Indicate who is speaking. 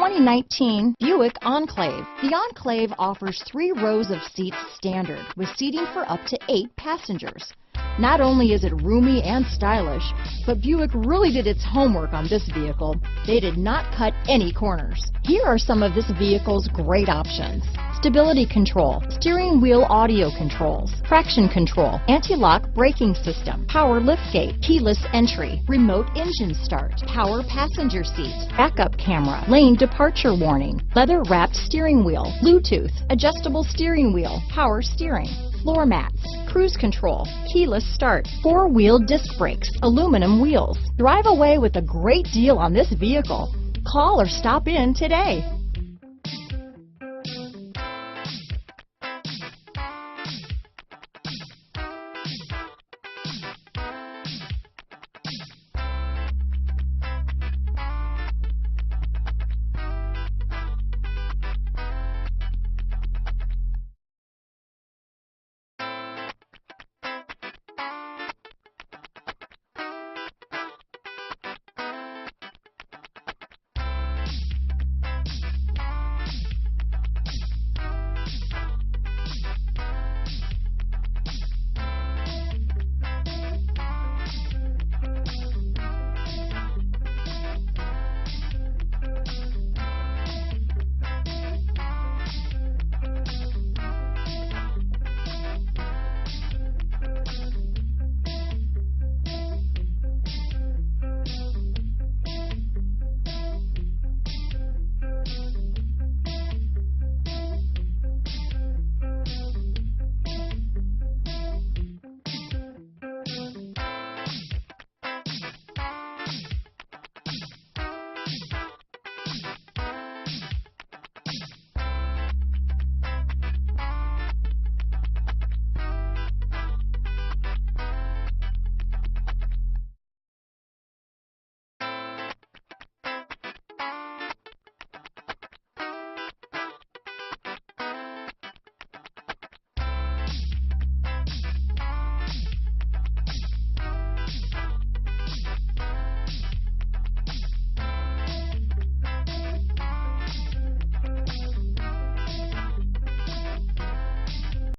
Speaker 1: 2019 Buick Enclave. The Enclave offers 3 rows of seats standard, with seating for up to 8 passengers. Not only is it roomy and stylish, but Buick really did its homework on this vehicle. They did not cut any corners. Here are some of this vehicle's great options: stability control, steering wheel audio controls, traction control, anti-lock braking system, power liftgate, keyless entry, remote engine start, power passenger seat, backup camera, lane departure warning, leather wrapped steering wheel, Bluetooth, adjustable steering wheel, power steering, floor mats, cruise control, keyless start, 4-wheel disc brakes, aluminum wheels. Drive away with a great deal on this vehicle. Call or stop in today.